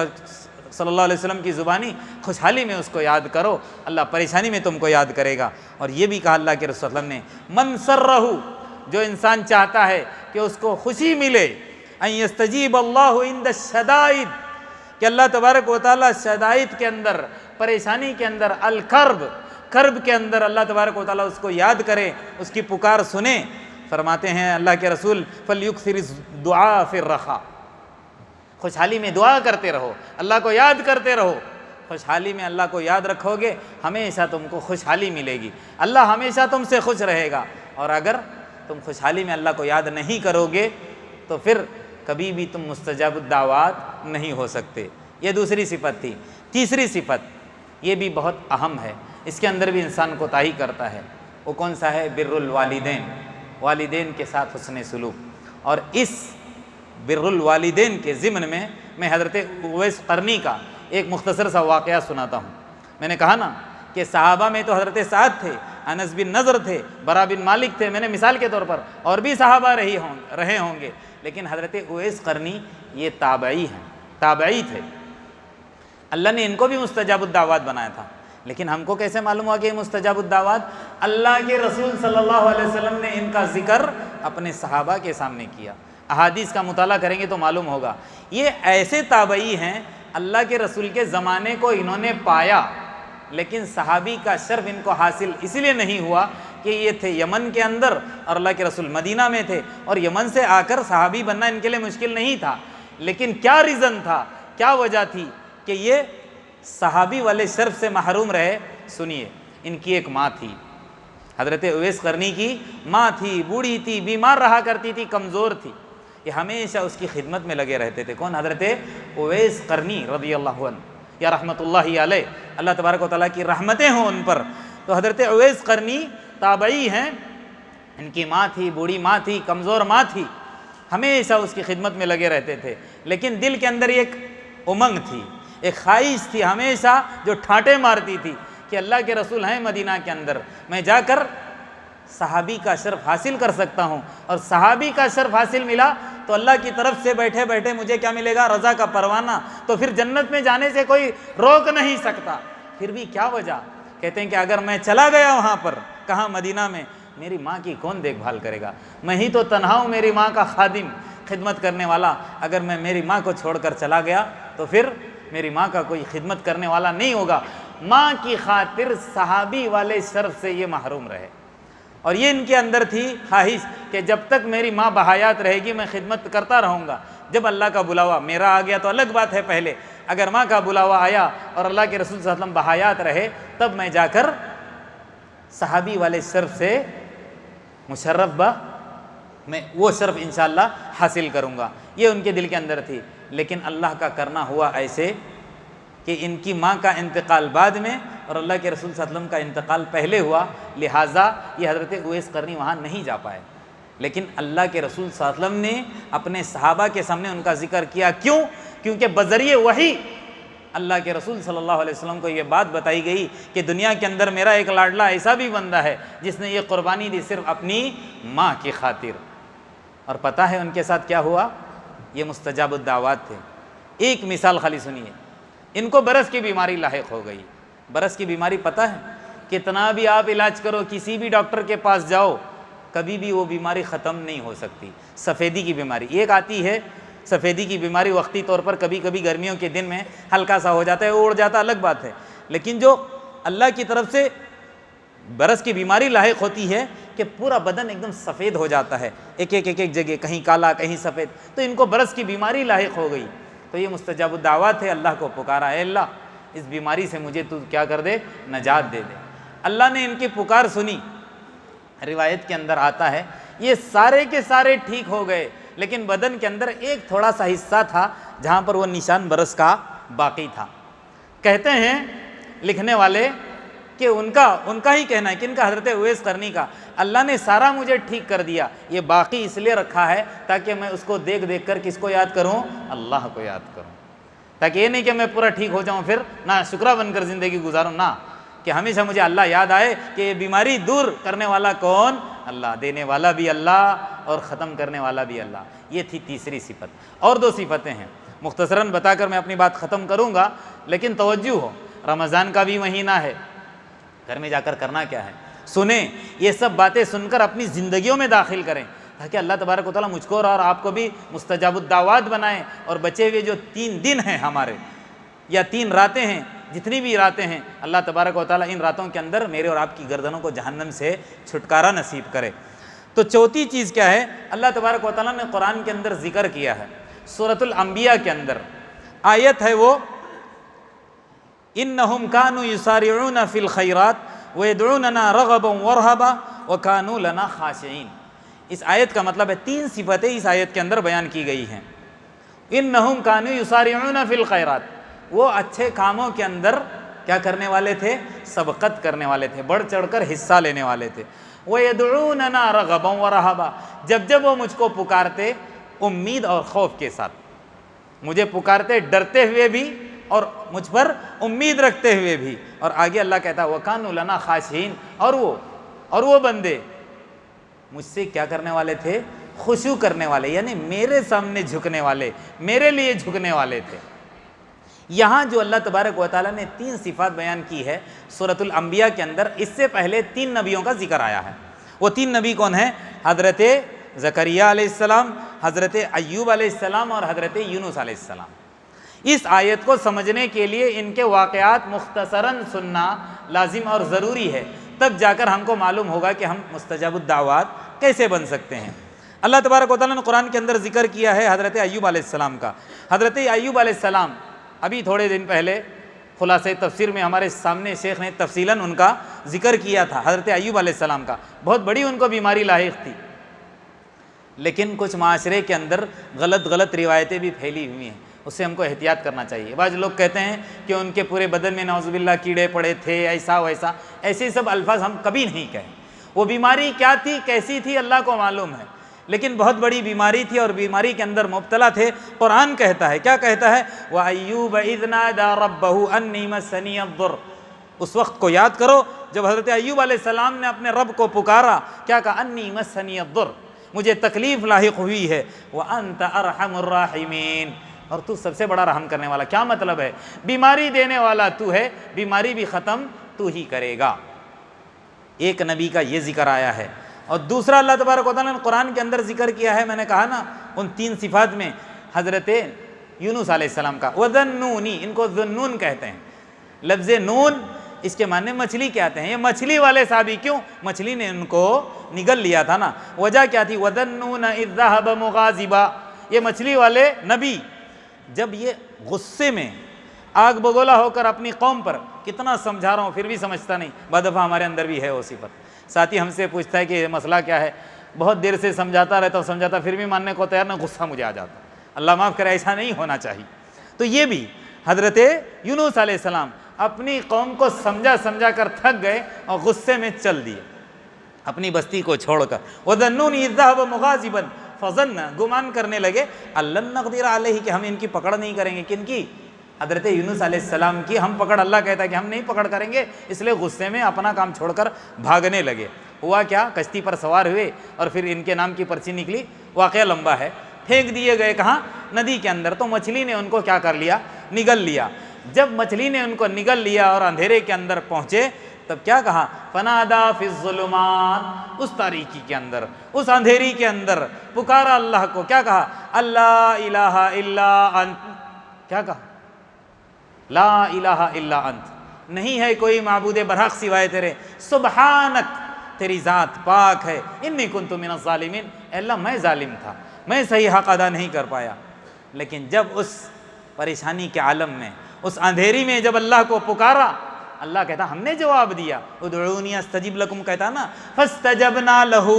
صلی اللہ علیہ وسلم کی زبانی، خوشحالی میں اس کو یاد کرو، اللہ پریشانی میں تم کو یاد کرے گا۔ اور یہ بھی کہا اللہ کے رسول صلی اللہ علیہ وسلم نے من سرہ، جو انسان چاہتا ہے کہ اس کو خوشی ملے، ان یستجیب اللہ عند الشدائد، کہ اللہ تبارک و تعالیٰ شدائد کے اندر، پریشانی کے اندر، الکرب، کرب کے اندر اللہ تبارک و تعالیٰ اس کو یاد کرے، اس کی پکار سنے۔ فرماتے ہیں اللہ کے رسول فلیکثر الدعاء فی الرخاء، خوشحالی میں دعا کرتے رہو، اللہ کو یاد کرتے رہو۔ خوشحالی میں اللہ کو یاد رکھو گے ہمیشہ تم کو خوشحالی ملے گی، اللہ ہمیشہ تم سے خوش رہے گا۔ اور اگر تم خوشحالی میں اللہ کو یاد نہیں کرو گے تو پھر کبھی بھی تم مستجاب الدعوات نہیں ہو سکتے۔ یہ دوسری صفت تھی۔ تیسری صفت یہ بھی بہت اہم ہے، اس کے اندر بھی انسان کوتاہی کرتا ہے، وہ کون سا ہے؟ بر الوالدین، والدین کے ساتھ حسن سلوک۔ اور اس بر الوالدین کے ضمن میں میں حضرت اویس قرنی کا ایک مختصر سا واقعہ سناتا ہوں۔ میں نے کہا نا کہ صحابہ میں تو حضرت سعد تھے، انس بن نضر تھے، برا بن مالک تھے، میں نے مثال کے طور پر، اور بھی صحابہ رہے ہوں گے، لیکن حضرت اویس قرنی یہ تابعی ہیں، تابعی تھے۔ اللہ نے ان کو بھی مستجاب الدعوات بنایا تھا، لیکن ہم کو کیسے معلوم ہوا کہ یہ مستجاب الدعوات؟ اللہ کے رسول صلی اللہ علیہ وسلم نے ان کا ذکر اپنے صحابہ کے سامنے کیا۔ احادیث کا مطالعہ کریں گے تو معلوم ہوگا، یہ ایسے تابعی ہیں اللہ کے رسول کے زمانے کو انہوں نے پایا، لیکن صحابی کا شرف ان کو حاصل اس لیے نہیں ہوا کہ یہ تھے یمن کے اندر اور اللہ کے رسول مدینہ میں تھے، اور یمن سے آ کر صحابی بننا ان کے لیے مشکل نہیں تھا، لیکن کیا ریزن تھا، کیا وجہ تھی کہ یہ صحابی والے شرف سے محروم رہے؟ سنیے، ان کی ایک ماں تھی، حضرت اویس قرنی کی ماں تھی، بوڑھی تھی، بیمار رہا کرتی تھی، کمزور تھی، یہ ہمیشہ اس کی خدمت میں لگے رہتے تھے۔ کون؟ حضرت اویس قرنی رضی اللہ عنہ یا رحمت اللہ علیہ، اللہ تبارک و تعالیٰ کی رحمتیں ہوں ان پر۔ تو حضرت اویس قرنی تابعی ہیں، ان کی ماں تھی، بوڑھی ماں تھی، کمزور ماں تھی، ہمیشہ اس کی خدمت میں لگے رہتے تھے، لیکن دل کے اندر ایک امنگ تھی، ایک خواہش تھی ہمیشہ جو ٹھاٹے مارتی تھی کہ اللہ کے رسول ہیں مدینہ کے اندر، میں جا کر صحابی کا شرف حاصل کر سکتا ہوں، اور صحابی کا شرف حاصل ملا تو اللہ کی طرف سے بیٹھے بیٹھے مجھے کیا ملے گا؟ رضا کا پروانہ، تو پھر جنت میں جانے سے کوئی روک نہیں سکتا۔ پھر بھی کیا وجہ؟ کہتے ہیں کہ اگر میں چلا گیا وہاں پر، کہاں؟ مدینہ میں، میری ماں کی کون دیکھ بھال کرے گا؟ میں ہی تو تنہا ہوں، میری ماں کا خادم، خدمت کرنے والا، اگر میں میری ماں کو چھوڑ کر چلا گیا تو پھر میری ماں کا کوئی خدمت کرنے والا نہیں ہوگا۔ ماں کی خاطر صحابی والے شرف سے یہ محروم رہے، اور یہ ان کے اندر تھی خواہش کہ جب تک میری ماں بحیات رہے گی میں خدمت کرتا رہوں گا، جب اللہ کا بلاوا میرا آ گیا تو الگ بات ہے، پہلے اگر ماں کا بلاوا آیا اور اللہ کے رسول صلی اللہ علیہ وسلم بحیات رہے تب میں جا کر صحابی والے شرف سے مشرف میں وہ شرف انشاءاللہ حاصل کروں گا، یہ ان کے دل کے اندر تھی۔ لیکن اللہ کا کرنا ہوا ایسے کہ ان کی ماں کا انتقال بعد میں اور اللہ کے رسول صلی اللہ علیہ وسلم کا انتقال پہلے ہوا، لہٰذا یہ حضرت اویس قرنی وہاں نہیں جا پائے، لیکن اللہ کے رسول صلی اللہ علیہ وسلم نے اپنے صحابہ کے سامنے ان کا ذکر کیا۔ کیوں؟ کیونکہ بذریعے وحی اللہ کے رسول صلی اللہ علیہ وسلم کو یہ بات بتائی گئی کہ دنیا کے اندر میرا ایک لاڈلا ایسا بھی بندہ ہے جس نے یہ قربانی دی صرف اپنی ماں کی خاطر، اور پتہ ہے ان کے ساتھ کیا ہوا؟ یہ مستجاب الدعوات تھے۔ ایک مثال خالی سنیے، ان کو برس کی بیماری لاحق ہو گئی۔ برس کی بیماری پتہ ہے کتنا بھی آپ علاج کرو، کسی بھی ڈاکٹر کے پاس جاؤ، کبھی بھی وہ بیماری ختم نہیں ہو سکتی۔ سفیدی کی بیماری ایک آتی ہے، سفیدی کی بیماری وقتی طور پر کبھی کبھی گرمیوں کے دن میں ہلکا سا ہو جاتا ہے، اڑ جاتا، الگ بات ہے، لیکن جو اللہ کی طرف سے برس کی بیماری لاحق ہوتی ہے کہ پورا بدن ایک دم سفید ہو جاتا ہے، ایک جگہ کہیں کالا کہیں سفید، تو ان کو برس کی بیماری لاحق ہو گئی۔ تو یہ مستجاب الدعوات ہے، اللہ کو پکارا، اے اللہ اس بیماری سے مجھے تو کیا کر دے؟ نجات دے دے۔ اللہ نے ان کی پکار سنی۔ روایت کے اندر آتا ہے یہ سارے کے سارے ٹھیک ہو گئے، لیکن بدن کے اندر ایک تھوڑا سا حصہ تھا جہاں پر وہ نشان برس کا باقی تھا۔ کہتے ہیں لکھنے والے کہ ان کا ہی کہنا ہے کہ ان کا حضرت اویس قرنی کا، اللہ نے سارا مجھے ٹھیک کر دیا، یہ باقی اس لیے رکھا ہے تاکہ میں اس کو دیکھ دیکھ کر کس کو یاد کروں؟ اللہ کو یاد کروں، تاکہ یہ نہیں کہ میں پورا ٹھیک ہو جاؤں پھر نہ شکرہ بن کر زندگی گزاروں، نہ، کہ ہمیشہ مجھے اللہ یاد آئے کہ یہ بیماری دور کرنے والا کون؟ اللہ، دینے والا بھی اللہ اور ختم کرنے والا بھی اللہ۔ یہ تھی تیسری صفت۔ اور دو صفتیں ہیں، مختصراً بتا کر میں اپنی بات ختم کروں گا، لیکن توجہ ہو، رمضان کا بھی مہینہ ہے، گھر میں جا کر کرنا کیا ہے؟ سنیں، یہ سب باتیں سن کر اپنی زندگیوں میں داخل کریں تاکہ اللہ تبارک و تعالیٰ مجھ کو اور آپ کو بھی مستجاب الدعوات بنائیں، اور بچے ہوئے جو 3 دن ہیں ہمارے یا 3 راتیں ہیں، جتنی بھی راتیں ہیں، اللہ تبارک و تعالیٰ ان راتوں کے اندر میرے اور آپ کی گردنوں کو جہنم سے چھٹکارا نصیب کرے۔ تو چوتھی چیز کیا ہے؟ اللہ تبارک و تعالیٰ نے قرآن کے اندر ذکر کیا ہے، سورۃ الانبیاء کے اندر آیت ہے وہ، اِنَّهُمْ كَانُوا يُسَارِعُونَ فِي الْخَيْرَاتِ وَيَدْعُونَنَا رَغَبًا وَرَهَبًا وَكَانُوا لَنَا خَاشِعِينَ۔ اس آیت کا مطلب ہے 3 صفتیں اس آیت کے اندر بیان کی گئی ہیں۔ اِنَّهُمْ كَانُوا يُسَارِعُونَ فِي الْخَيْرَاتِ، وہ اچھے کاموں کے اندر کیا کرنے والے تھے؟ سبقت کرنے والے تھے، بڑھ چڑھ کر حصہ لینے والے تھے۔ وَيَدْعُونَنَا رَغَبًا وَرَهَبًا، جب وہ مجھ کو پکارتے امید اور خوف کے ساتھ، مجھے پکارتے ڈرتے ہوئے بھی اور مجھ پر امید رکھتے ہوئے بھی، اور آگے اللہ کہتا ہے وَكَانُوا لَنَا خَاشِعِينَ، اور وہ بندے مجھ سے کیا کرنے والے تھے؟ خشوع کرنے والے، یعنی میرے سامنے جھکنے والے، میرے لیے جھکنے والے تھے۔ یہاں جو اللہ تبارک و تعالیٰ نے 3 صفات بیان کی ہے سورۃ الانبیاء کے اندر، اس سے پہلے 3 نبیوں کا ذکر آیا ہے۔ وہ 3 نبی کون ہیں؟ حضرت زکریا علیہ السلام، حضرت ایوب علیہ السلام اور حضرت یونس علیہ السلام۔ اس آیت کو سمجھنے کے لیے ان کے واقعات مختصراً سننا لازم اور ضروری ہے، تب جا کر ہم کو معلوم ہوگا کہ ہم مستجاب الدعوات کیسے بن سکتے ہیں۔ اللہ تبارک و تعالیٰ نے قرآن کے اندر ذکر کیا ہے حضرت ایوب علیہ السلام کا۔ حضرت ایوب علیہ السلام ابھی تھوڑے دن پہلے خلاصہ تفسیر میں ہمارے سامنے شیخ نے تفصیلاً ان کا ذکر کیا تھا، حضرت ایوب علیہ السلام کا۔ بہت بڑی ان کو بیماری لاحق تھی، لیکن کچھ معاشرے کے اندر غلط روایتیں بھی پھیلی ہوئی ہیں، اس سے ہم کو احتیاط کرنا چاہیے۔ بعض لوگ کہتے ہیں کہ ان کے پورے بدن میں نعوذ باللہ کیڑے پڑے تھے، ایسا ویسا، ایسے سب الفاظ ہم کبھی نہیں کہیں۔ وہ بیماری کیا تھی، کیسی تھی، اللہ کو معلوم ہے، لیکن بہت بڑی بیماری تھی اور بیماری کے اندر مبتلا تھے۔ قرآن کہتا ہے، کیا کہتا ہے؟ وَأَيُّوبَ إِذْ نَادَىٰ رَبَّهُ أَنِّي مَسَّنِيَ الضُّرُّ۔ اس وقت کو یاد کرو جب حضرت ایوب علیہ السلام نے اپنے رب کو پکارا، کیا کہا؟ أَنِّي مَسَّنِيَ الضُّرُّ، مجھے تکلیف لاحق ہوئی ہے، وَأَنْتَ أَرْحَمُ الرَّاحِمِينَ، اور تو سب سے بڑا رحم کرنے والا۔ کیا مطلب ہے؟ بیماری دینے والا تو ہے، بیماری بھی ختم تو ہی کرے گا۔ ایک نبی کا یہ ذکر آیا ہے، اور دوسرا اللہ تبارک و تعالیٰ نے قرآن کے اندر ذکر کیا ہے، میں نے کہا نا ان 3 صفات میں، حضرت یونس علیہ السلام کا۔ وَذَنُّونِ، ان کو ذنون کہتے ہیں۔ لفظ نون اس کے معنی مچھلی کے آتے ہیں۔ یہ مچھلی والے صحابی، کیوں؟ مچھلی نے ان کو نگل لیا تھا نا۔ وجہ کیا تھی؟ وَذَنُّونَ إِذْ ذَهَبَ مُغَاضِبًا، یہ مچھلی والے نبی جب یہ غصے میں آگ بگولا ہو کر اپنی قوم پر، کتنا سمجھا رہا ہوں پھر بھی سمجھتا نہیں، بعض دفعہ ہمارے اندر بھی ہے وہ صفت۔ ساتھی ہم سے پوچھتا ہے کہ یہ مسئلہ کیا ہے، بہت دیر سے سمجھاتا رہتا ہوں، سمجھاتا پھر بھی ماننے کو تیار نہ، غصہ مجھے آ جاتا۔ اللہ معاف کرے، ایسا نہیں ہونا چاہیے۔ تو یہ بھی حضرت یونس علیہ السلام اپنی قوم کو سمجھا کر تھک گئے اور غصے میں چل دیے اپنی بستی کو چھوڑ کر۔ وَذَنُّونِ إِذْ ذَهَبَ مُغَاضِبًا فَظَنَّ، گمان کرنے لگے أَلَّن نَّقْدِرَ عَلَيْهِ، کہ ہم ان کی پکڑ نہیں کریں گے۔ کن کی؟ حضرت یونس علیہ السلام کی ہم پکڑ، اللہ کہتا ہے کہ ہم نہیں پکڑ کریں گے، اس لیے غصے میں اپنا کام چھوڑ کر بھاگنے لگے۔ ہوا کیا؟ کشتی پر سوار ہوئے اور پھر ان کے نام کی پرچی نکلی، واقعہ لمبا ہے، پھینک دیے گئے کہاں؟ ندی کے اندر۔ تو مچھلی نے ان کو کیا کر لیا؟ نگل لیا۔ جب مچھلی نے ان کو نگل لیا اور اندھیرے کے اندر پہنچے، تب کیا کہا؟ فَنَادَىٰ فِي الظُّلُمَاتِ، اس تاریکی کے اندر، اس اندھیری کے اندر پکارا اللہ کو۔ کیا کہا؟ اللہ الہ الا انت، کیا کہا؟ لا الہ الا انت، نہیں ہے کوئی معبود برحق سوائے تیرے، سبحانک، تیری ذات پاک ہے، انی کنت من الظالمین، اے اللہ میں ظالم تھا، میں صحیح حق ادا نہیں کر پایا۔ لیکن جب اس پریشانی کے عالم میں، اس اندھیری میں جب اللہ کو پکارا، اللہ کہتا ہم نے جواب دیا۔ ادعونی استجب لکم کہتا نا، فاستجبنا لہ،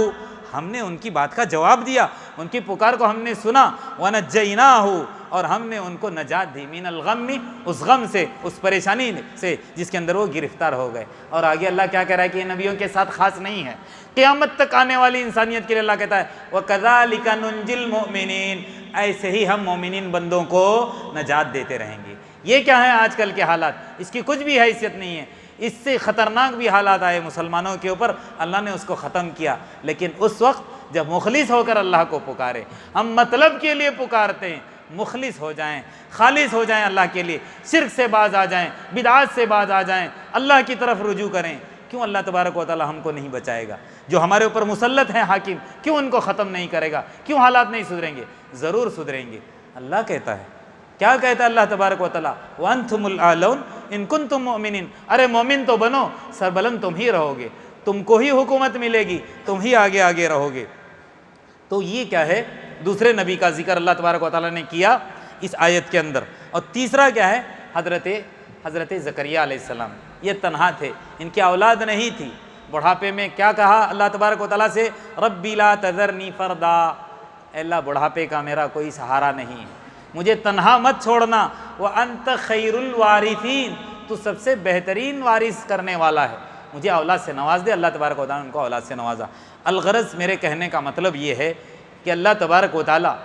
ہم نے ان کی بات کا جواب دیا، ان کی پکار کو ہم نے سنا، ونجیناہ، اور ہم نے ان کو نجات دی، من الغم، اس غم سے، اس پریشانی سے جس کے اندر وہ گرفتار ہو گئے۔ اور آگے اللہ کیا کہہ رہا ہے کہ یہ نبیوں کے ساتھ خاص نہیں ہے، قیامت تک آنے والی انسانیت کے لیے اللہ کہتا ہے وَكَذَلِكَ نُنْجِي الْمُؤْمِنِينَ، ایسے ہی ہم مومنین بندوں کو نجات دیتے رہیں گے۔ یہ کیا ہے آج کل کے حالات؟ اس کی کچھ بھی حیثیت نہیں ہے۔ اس سے خطرناک بھی حالات آئے مسلمانوں کے اوپر، اللہ نے اس کو ختم کیا۔ لیکن اس وقت جب مخلص ہو کر اللہ کو پکارے، ہم مطلب کے لیے پکارتے ہیں، مخلص ہو جائیں، خالص ہو جائیں اللہ کے لیے، شرک سے باز آ جائیں، بدعات سے باز آ جائیں، اللہ کی طرف رجوع کریں، کیوں اللہ تبارک و تعالی ہم کو نہیں بچائے گا؟ جو ہمارے اوپر مسلط ہیں حاکم، کیوں ان کو ختم نہیں کرے گا؟ کیوں حالات نہیں سدھریں گے؟ ضرور سدھریں گے۔ اللہ کہتا ہے، کیا کہتا ہے اللہ تبارک و تعالی؟ وَأَنْتُمُ الْأَعْلَوْنَ إِن كُنتُم مُؤْمِنِينَ، ارے مومن تو بنو، سربلند تم ہی رہو گے، تم کو ہی حکومت ملے گی، تم ہی آگے آگے رہو گے۔ تو یہ کیا ہے؟ دوسرے نبی کا ذکر اللہ تبارک و تعالی نے کیا اس آیت کے اندر۔ اور تیسرا کیا ہے؟ حضرت زکریا علیہ السلام، یہ تنہا تھے، ان کی اولاد نہیں تھی۔ بڑھاپے میں کیا کہا اللہ تبارک و تعالیٰ سے؟ ربی لا تذرنی فردا، اے اللہ بڑھاپے کا میرا کوئی سہارا نہیں، مجھے تنہا مت چھوڑنا، وانت خیر الوارثین، تو سب سے بہترین وارث کرنے والا ہے، مجھے اولاد سے نواز دے۔ اللہ تبارک و تعالیٰ نے ان کو اولاد سے نوازا۔ الغرض میرے کہنے کا مطلب یہ ہے کہ اللہ تبارک و تعالیٰ،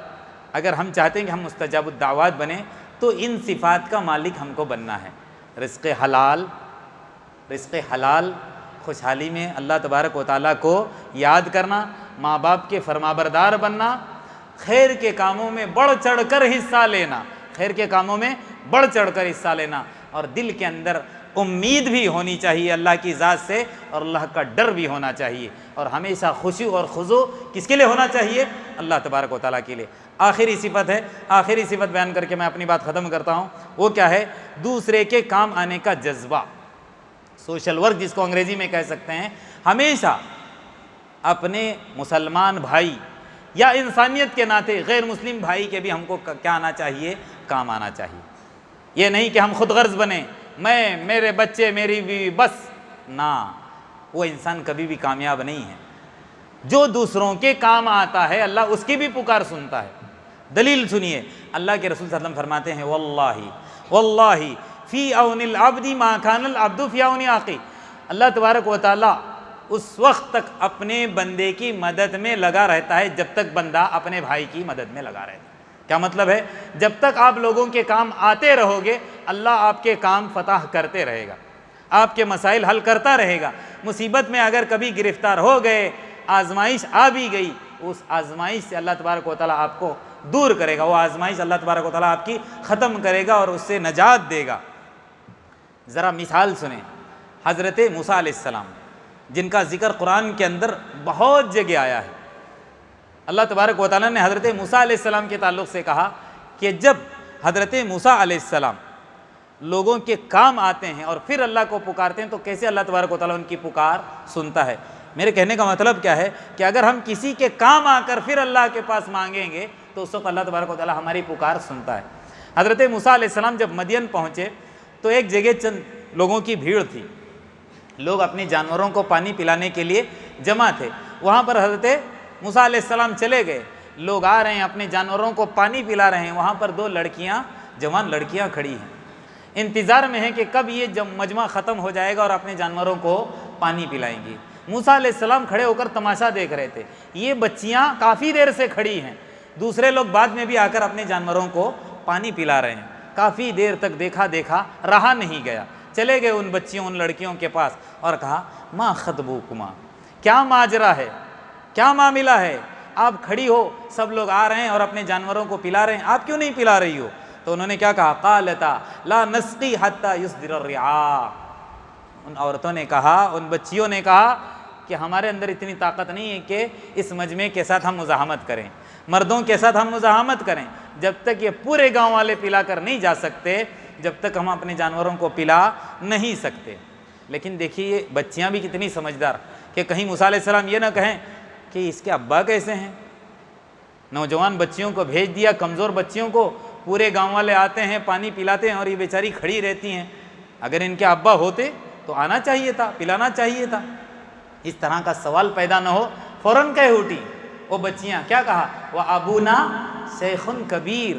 اگر ہم چاہتے ہیں کہ ہم مستجاب الدعوات بنیں تو ان صفات کا مالک ہم کو بننا ہے۔ رزق حلال، خوشحالی میں اللہ تبارک و تعالیٰ کو یاد کرنا، ماں باپ کے فرمانبردار بننا، خیر کے کاموں میں بڑھ چڑھ کر حصہ لینا، خیر کے کاموں میں بڑھ چڑھ کر حصہ لینا، اور دل کے اندر امید بھی ہونی چاہیے اللہ کی ذات سے، اور اللہ کا ڈر بھی ہونا چاہیے، اور ہمیشہ خشوع اور خضوع کس کے لیے ہونا چاہیے؟ اللہ تبارک و تعالیٰ کے لیے۔ آخری صفت ہے، آخری صفت بیان کر کے میں اپنی بات ختم کرتا ہوں، وہ کیا ہے؟ دوسرے کے کام آنے کا جذبہ، سوشل ورک جس کو انگریزی میں کہہ سکتے ہیں۔ ہمیشہ اپنے مسلمان بھائی یا انسانیت کے ناطے غیر مسلم بھائی کے بھی ہم کو کیا آنا چاہیے؟ کام آنا چاہیے۔ یہ نہیں کہ ہم خود غرض بنیں، میں، میرے بچے، میری بیوی، بس نہ، وہ انسان کبھی بھی کامیاب نہیں ہے۔ جو دوسروں کے کام آتا ہے اللہ اس کی بھی پکار سنتا ہے۔ دلیل سنیے، اللہ کے رسول صلی اللہ علیہ وسلم فرماتے ہیں واللہ فی عون العبد ما کان العبد فی عون اخیہ، اللہ تبارک و تعالیٰ اس وقت تک اپنے بندے کی مدد میں لگا رہتا ہے جب تک بندہ اپنے بھائی کی مدد میں لگا رہتا ہے۔ کیا مطلب ہے؟ جب تک آپ لوگوں کے کام آتے رہو گے اللہ آپ کے کام فتح کرتے رہے گا، آپ کے مسائل حل کرتا رہے گا۔ مصیبت میں اگر کبھی گرفتار ہو گئے، آزمائش آ بھی گئی، اس آزمائش سے اللہ تبارک و تعالیٰ آپ کو دور کرے گا، وہ آزمائش اللہ تبارک و تعالیٰ آپ کی ختم کرے گا اور اس سے نجات دے گا۔ ذرا مثال سنیں، حضرت موسیٰ علیہ السلام جن کا ذکر قرآن کے اندر بہت جگہ آیا ہے، اللہ تبارک و تعالیٰ نے حضرت موسیٰ علیہ السلام کے تعلق سے کہا کہ جب حضرت موسیٰ علیہ السلام لوگوں کے کام آتے ہیں اور پھر اللہ کو پکارتے ہیں تو کیسے اللہ تبارک و تعالیٰ ان کی پکار سنتا ہے۔ میرے کہنے کا مطلب کیا ہے کہ اگر ہم کسی کے کام آ کر پھر اللہ کے پاس مانگیں گے تو اس وقت اللہ تبارک و تعالیٰ ہماری پکار سنتا ہے۔ حضرت موسیٰ علیہ السلام جب مدین پہنچے تو ایک جگہ چند لوگوں کی بھیڑ تھی، لوگ اپنی جانوروں کو پانی پلانے کے لیے جمع تھے۔ وہاں پر حضرت موسیٰ علیہ السلام چلے گئے، لوگ آ رہے ہیں اپنے جانوروں کو پانی پلا رہے ہیں، وہاں پر دو لڑکیاں، جوان لڑکیاں کھڑی ہیں، انتظار میں ہیں کہ کب یہ مجمع ختم ہو جائے گا اور اپنے جانوروں کو پانی پلائیں گی۔ موسیٰ علیہ السلام کھڑے ہو کر تماشا دیکھ رہے تھے، یہ بچیاں کافی دیر سے کھڑی ہیں، دوسرے لوگ بعد میں بھی آ کر اپنے جانوروں کو پانی پلا رہے ہیں۔ کافی دیر تک دیکھا رہا نہیں گیا، چلے گئے ان بچیوں، ان لڑکیوں کے پاس اور کہا ما خطبوکما، کیا ماجرا ہے، کیا معاملہ ہے، آپ کھڑی ہو، سب لوگ آ رہے ہیں اور اپنے جانوروں کو پلا رہے ہیں، آپ کیوں نہیں پلا رہی ہو؟ تو انہوں نے کیا کہا؟ قالتا لا نسقی حتی یصدر الرعاء، ان عورتوں نے کہا، ان بچیوں نے کہا کہ ہمارے اندر اتنی طاقت نہیں ہے کہ اس مجمع کے ساتھ ہم مزاحمت کریں، مردوں کے ساتھ ہم مزاحمت کریں، جب تک یہ پورے گاؤں والے پلا کر نہیں جا سکتے جب تک ہم اپنے جانوروں کو پلا نہیں سکتے۔ لیکن دیکھیے یہ بچیاں بھی کتنی سمجھدار کہ کہیں موسیٰ علیہ السلام یہ نہ کہیں کہ اس کے ابا کیسے ہیں، نوجوان بچیوں کو بھیج دیا، کمزور بچیوں کو، پورے گاؤں والے آتے ہیں پانی پلاتے ہیں اور یہ بیچاری کھڑی رہتی ہیں، اگر ان کے ابا ہوتے تو آنا چاہیے تھا، پلانا چاہیے تھا۔ اس طرح کا سوال پیدا نہ ہو، فوراً کہہ اٹھی وہ بچیاں، کیا کہا؟ وَأَبُونَا شَيْخٌ کبیر،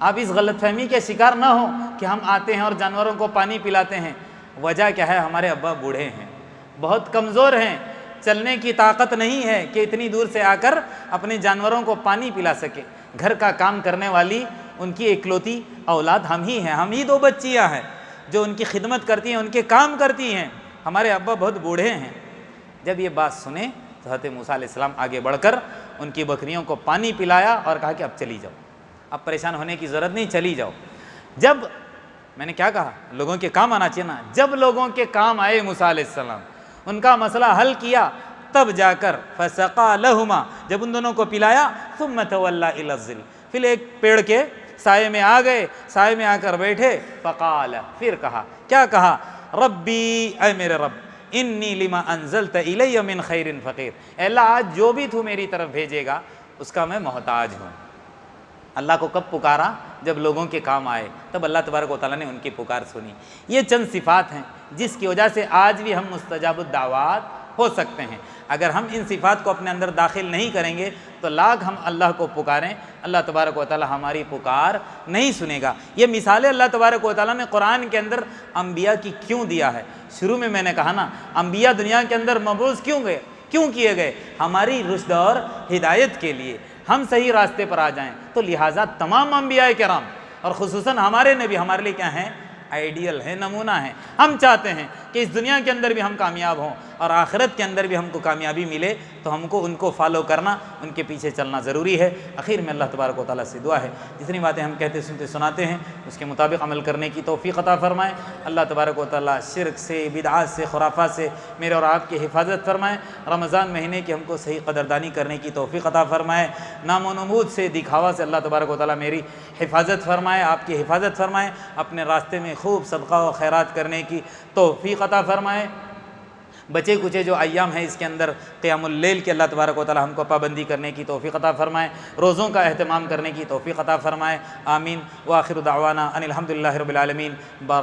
آپ اس غلط فہمی کے شکار نہ ہو کہ ہم آتے ہیں اور جانوروں کو پانی پلاتے ہیں، وجہ کیا ہے؟ ہمارے ابا بوڑھے ہیں، بہت کمزور ہیں، چلنے کی طاقت نہیں ہے کہ اتنی دور سے آ کر اپنے جانوروں کو پانی پلا سکے، گھر کا کام کرنے والی ان کی اکلوتی اولاد ہم ہی ہیں، ہم ہی دو بچیاں ہیں جو ان کی خدمت کرتی ہیں، ان کے کام کرتی ہیں، ہمارے ابا بہت بوڑھے ہیں۔ جب یہ بات سنے تو حضرت موسیٰ علیہ السلام آگے بڑھ کر ان کی بکریوں کو پانی پلایا اور کہا کہ اب چلی جاؤ، اب پریشان ہونے کی ضرورت نہیں، چلی جاؤ۔ جب میں نے کیا کہا؟ لوگوں کے کام آنا چاہیے نا، جب لوگوں کے کام آئے موسیٰ علیہ السلام، ان کا مسئلہ حل کیا، تب جا کر فسقا لہما، جب ان دونوں کو پلایا، ثم تولی الی الظل، پھر ایک پیڑ کے سائے میں آ گئے، سائے میں آ کر بیٹھے، فقال، پھر کہا، کیا کہا؟ ربی، اے میرے رب، انی لما انزلت الی من خیر فقیر، اے اللہ آج جو بھی تو میری طرف بھیجے گا اس کا میں محتاج ہوں۔ اللہ کو کب پکارا؟ جب لوگوں کے کام آئے، تب اللہ تبارک و تعالیٰ نے ان کی پکار سنی۔ یہ چند صفات ہیں جس کی وجہ سے آج بھی ہم مستجاب الدعوات ہو سکتے ہیں۔ اگر ہم ان صفات کو اپنے اندر داخل نہیں کریں گے تو لاکھ ہم اللہ کو پکاریں، اللہ تبارک و تعالیٰ ہماری پکار نہیں سنے گا۔ یہ مثالیں اللہ تبارک و تعالیٰ نے قرآن کے اندر انبیاء کی کیوں دیا ہے؟ شروع میں نے کہا نا، انبیاء دنیا کے اندر مبعوث کیوں کیے گئے؟ ہماری رشد اور ہدایت کے لیے، ہم صحیح راستے پر آ جائیں، تو لہٰذا تمام انبیاء کرام اور خصوصاً ہمارے نبی ہمارے لیے کیا ہیں؟ آئیڈیل ہیں، نمونہ ہیں۔ ہم چاہتے ہیں کہ اس دنیا کے اندر بھی ہم کامیاب ہوں اور آخرت کے اندر بھی ہم کو کامیابی ملے، تو ہم کو ان کو فالو کرنا، ان کے پیچھے چلنا ضروری ہے۔ آخر میں اللہ تبارک و تعالیٰ سے دعا ہے جتنی باتیں ہم کہتے سنتے سناتے ہیں اس کے مطابق عمل کرنے کی توفیق عطا فرمائے۔ اللہ تبارک و تعالیٰ شرک سے، بدعات سے، خرافات سے میرے اور آپ کی حفاظت فرمائے۔ رمضان مہینے کی ہم کو صحیح قدردانی کرنے کی توفیق عطا فرمائے۔ نام و نمود سے، دکھاوا سے اللہ تبارک و تعالیٰ میری حفاظت فرمائے، آپ کی حفاظت فرمائے۔ اپنے راستے میں خوب صدقہ و خیرات کرنے کی توفیق عطا فرمائے۔ بچے کچے جو ایام ہیں اس کے اندر قیام اللیل کے اللہ تبارک و تعالیٰ ہم کو پابندی کرنے کی توفیق عطا فرمائے، روزوں کا اہتمام کرنے کی توفیق عطا فرمائے۔ آمین۔ وآخر دعوانا ان الحمد للہ رب العالمین۔